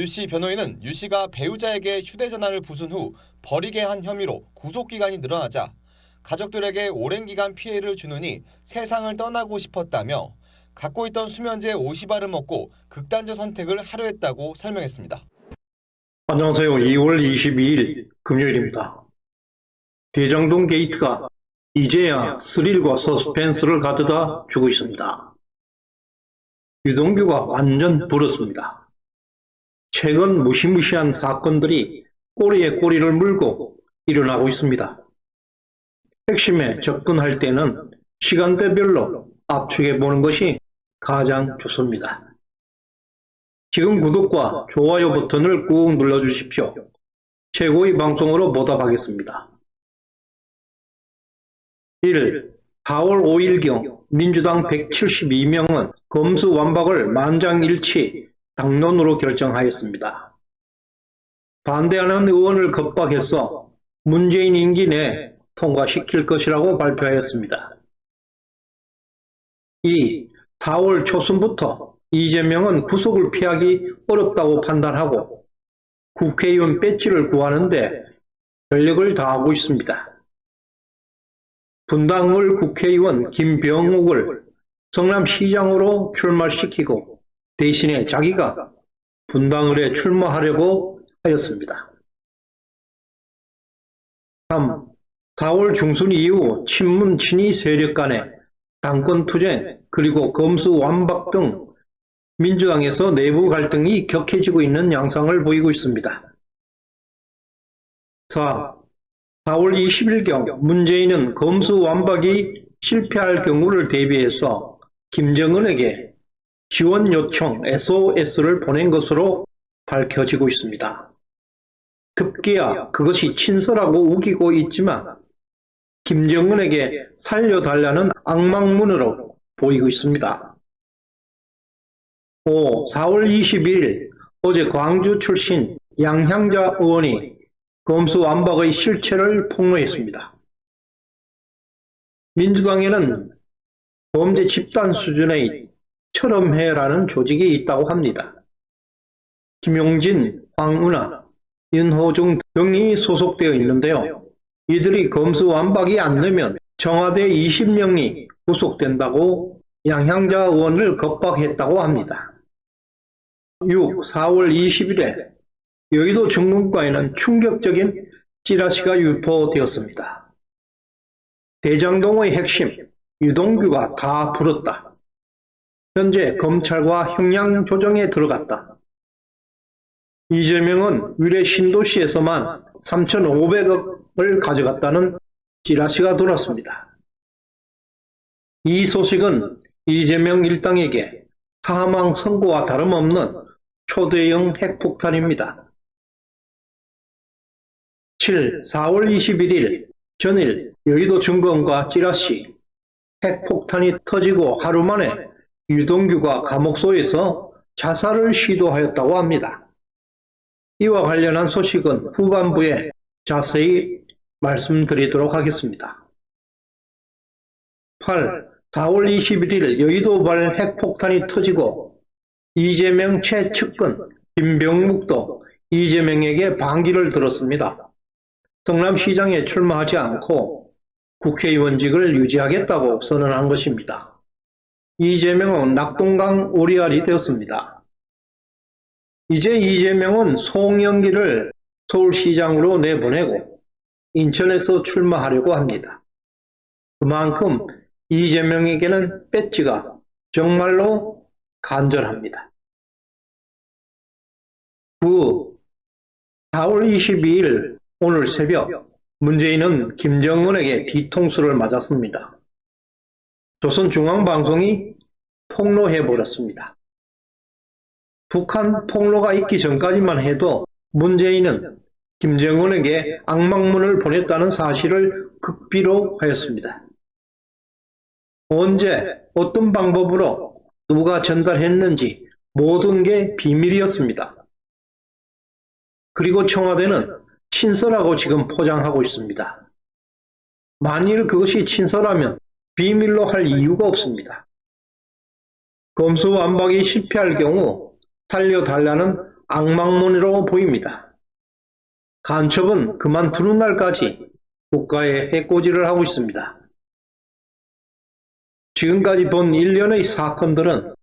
유씨 변호인은 유씨가 배우자에게 휴대전화를 부순 후 버리게 한 혐의로 구속기간이 늘어나자 가족들에게 오랜 기간 피해를 주느니 세상을 떠나고 싶었다며 갖고 있던 수면제 50알을 먹고 극단적 선택을 하려 했다고 설명했습니다. 안녕하세요. 2월 22일 금요일입니다. 대장동 게이트가 이제야 스릴과 서스펜스를 가져다 주고 있습니다. 유동규가 완전 불었습니다. 최근 무시무시한 사건들이 꼬리에 꼬리를 물고 일어나고 있습니다. 핵심에 접근할 때는 시간대별로 압축해 보는 것이 가장 좋습니다. 지금 구독과 좋아요 버튼을 꾹 눌러주십시오. 최고의 방송으로 보답하겠습니다. 1. 4월 5일경 민주당 172명은 검수완박을 만장일치 당론으로 결정하였습니다. 반대하는 의원을 겁박해서 문재인 임기 내 통과시킬 것이라고 발표하였습니다. 2. 4월 초순부터 이재명은 구속을 피하기 어렵다고 판단하고 국회의원 배지를 구하는데 전력을 다하고 있습니다. 분당을 국회의원 김병욱을 성남시장으로 출마시키고 대신에 자기가 분당을에 출마하려고 하였습니다. 3. 4월 중순 이후 친문 친이 세력 간의 당권투쟁 그리고 검수완박 등 민주당에서 내부 갈등이 격해지고 있는 양상을 보이고 있습니다. 4. 4월 20일경 문재인은 검수완박이 실패할 경우를 대비해서 김정은에게 지원 요청 SOS를 보낸 것으로 밝혀지고 있습니다. 급기야 그것이 친서라고 우기고 있지만 김정은에게 살려달라는 악망문으로 보이고 있습니다. 5. 4월 22일 어제 광주 출신 양향자 의원이 검수완박의 실체를 폭로했습니다. 민주당에는 범죄 집단 수준의 철험회라는 조직이 있다고 합니다. 김용진, 황운하, 윤호중 등이 소속되어 있는데요. 이들이 검수완박이 안 되면 청와대 20명이 구속된다고 양향자 의원을 겁박했다고 합니다. 6. 4월 20일에 여의도 중문가에는 충격적인 찌라시가 유포되었습니다. 대장동의 핵심, 유동규가 다 불었다. 현재 검찰과 형량 조정에 들어갔다. 이재명은 위례 신도시에서만 3,500억을 가져갔다는 찌라시가 돌았습니다. 이 소식은 이재명 일당에게 사망 선고와 다름없는 초대형 핵폭탄입니다. 7. 4월 21일 전일 여의도 중검과 찌라시 핵폭탄이 터지고 하루 만에 유동규가 감옥소에서 자살을 시도하였다고 합니다. 이와 관련한 소식은 후반부에 자세히 말씀드리도록 하겠습니다. 8. 4월 21일 여의도발 핵폭탄이 터지고 이재명 최측근 김병욱도 이재명에게 반기를 들었습니다. 성남시장에 출마하지 않고 국회의원직을 유지하겠다고 선언한 것입니다. 이재명은 낙동강 오리알이 되었습니다. 이제 이재명은 송영기를 서울시장으로 내보내고 인천에서 출마하려고 합니다. 그만큼 이재명에게는 배지가 정말로 간절합니다. 9. 4월 22일 오늘 새벽 문재인은 김정은에게 뒤통수를 맞았습니다. 조선중앙방송이 폭로해버렸습니다. 북한 폭로가 있기 전까지만 해도 문재인은 김정은에게 악망문을 보냈다는 사실을 극비로하였습니다. 언제 어떤 방법으로 누가 전달했는지 모든 게 비밀이었습니다. 그리고 청와대는 친서라고 지금 포장하고 있습니다. 만일 그것이 친서라면 비밀로 할 이유가 없습니다. 검수완박이 실패할 경우 살려달라는 악망론으로 보입니다. 간첩은 그만두는 날까지 국가에 해코지를 하고 있습니다. 지금까지 본 일련의 사건들은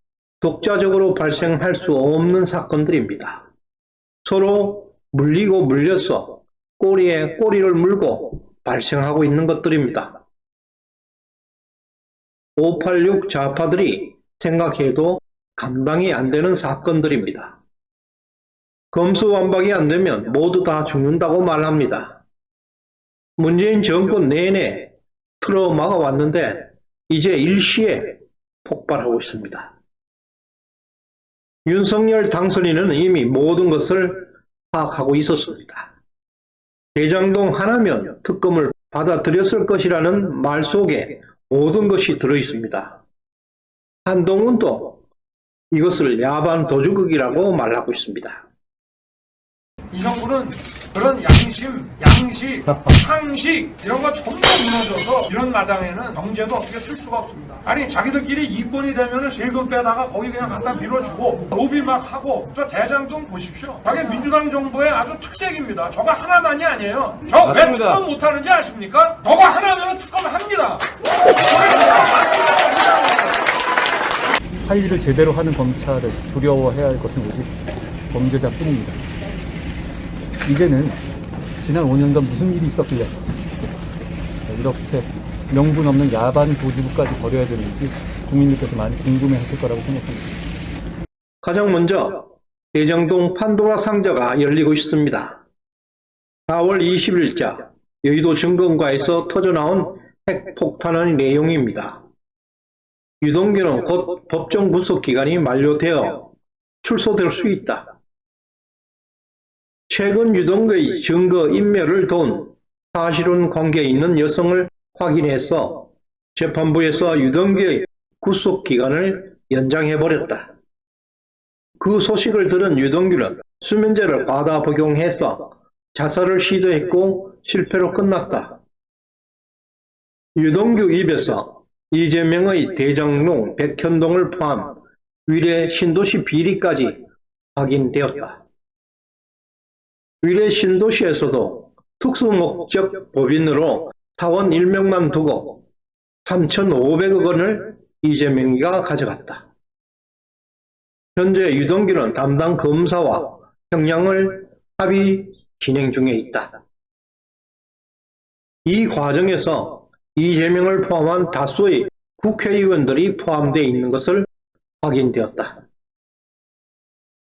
독자적으로 발생할 수 없는 사건들입니다. 서로 물리고 물려서 꼬리에 꼬리를 물고 발생하고 있는 것들입니다. 586 좌파들이 생각해도 감당이 안 되는 사건들입니다. 검수완박이 안 되면 모두 다 죽는다고 말합니다. 문재인 정권 내내 틀어 막아왔는데 이제 일시에 폭발하고 있습니다. 윤석열 당선인은 이미 모든 것을 파악하고 있었습니다. 대장동 하나면 특검을 받아들였을 것이라는 말 속에 모든 것이 들어있습니다. 한동훈도 이것을 야반 도주극이라고 말하고 있습니다. 이 정부는 그런 양심, 양식, 상식 이런 거 전부 무너져서 이런 마당에는 경제도 어떻게 쓸 수가 없습니다. 아니 자기들끼리 이권이 되면은 세금 빼다가 거기 그냥 갖다 밀어주고 로비 막 하고 저 대장동 보십시오. 저게 민주당 정부의 아주 특색입니다. 저거 하나만이 아니에요. 저 왜 특검 못하는지 아십니까? 저거 하나면 특검합니다. 할 일을 제대로 하는 검찰을 두려워해야 할 것은 오직 범죄자뿐입니다. 이제는 지난 5년간 무슨 일이 있었길래 이렇게 명분 없는 야반 도주부까지 벌여야 되는지 국민들께서 많이 궁금해하실 거라고 생각합니다. 가장 먼저 대장동 판도라 상자가 열리고 있습니다. 4월 20일자 여의도 증권가에서 터져나온 핵폭탄의 내용입니다. 유동규는 곧 법정 구속기간이 만료되어 출소될 수 있다. 최근 유동규의 증거인멸을 도운 사실혼 관계에 있는 여성을 확인해서 재판부에서 유동규의 구속기간을 연장해버렸다. 그 소식을 들은 유동규는 수면제를 과다 복용해서 자살을 시도했고 실패로 끝났다. 유동규 입에서 이재명의 대장동, 백현동을 포함 위례 신도시 비리까지 확인되었다. 위례 신도시에서도 특수목적 법인으로 사원 1명만 두고 3,500억 원을 이재명이가 가져갔다. 현재 유동규는 담당 검사와 형량을 합의 진행 중에 있다. 이 과정에서 이재명을 포함한 다수의 국회의원들이 포함되어 있는 것을 확인되었다.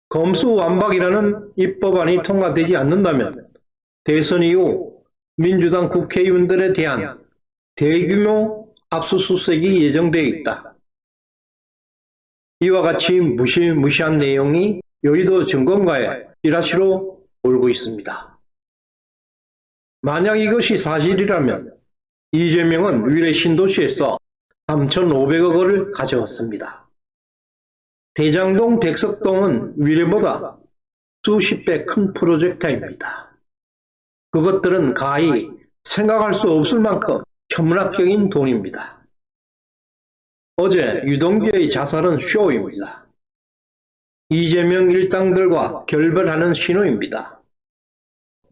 검수완박이라는 입법안이 통과되지 않는다면 대선 이후 민주당 국회의원들에 대한 대규모 압수수색이 예정되어 있다. 이와 같이 무시무시한 내용이 여의도 증권가의 찌라시로 돌고 있습니다. 만약 이것이 사실이라면 이재명은 위례 신도시에서 3,500억 원을 가져왔습니다. 대장동, 백석동은 위례보다 수십 배 큰 프로젝트입니다. 그것들은 가히 생각할 수 없을 만큼 천문학적인 돈입니다. 어제 유동규의 자살은 쇼입니다. 이재명 일당들과 결별하는 신호입니다.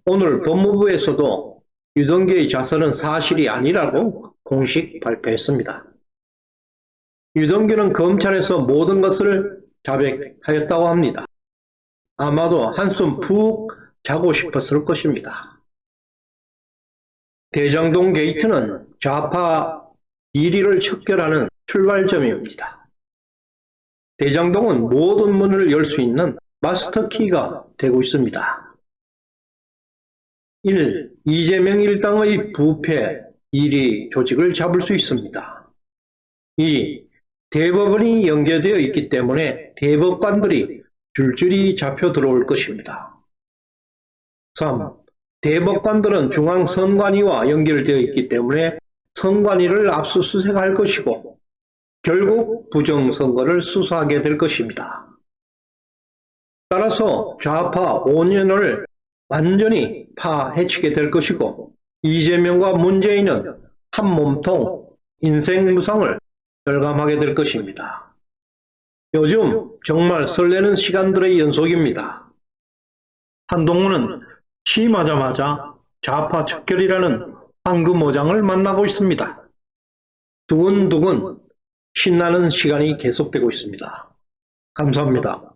오늘 법무부에서도 유동규의 자살은 사실이 아니라고 공식 발표했습니다. 유동규는 검찰에서 모든 것을 자백하였다고 합니다. 아마도 한숨 푹 자고 싶었을 것입니다. 대장동 게이트는 좌파 비리를 척결하는 출발점입니다. 대장동은 모든 문을 열 수 있는 마스터키가 되고 있습니다. 1. 이재명 일당의 부패, 비리 조직을 잡을 수 있습니다. 2. 대법원이 연계되어 있기 때문에 대법관들이 줄줄이 잡혀 들어올 것입니다. 3. 대법관들은 중앙선관위와 연결되어 있기 때문에 선관위를 압수수색할 것이고 결국 부정선거를 수사하게 될 것입니다. 따라서 좌파 5년을 완전히 파헤치게 될 것이고 이재명과 문재인은 한 몸통 인생 무상을 절감하게 될 것입니다. 요즘 정말 설레는 시간들의 연속입니다. 한동훈은 취임하자마자 좌파 척결이라는 황금어장을 만나고 있습니다. 두근두근 신나는 시간이 계속되고 있습니다. 감사합니다.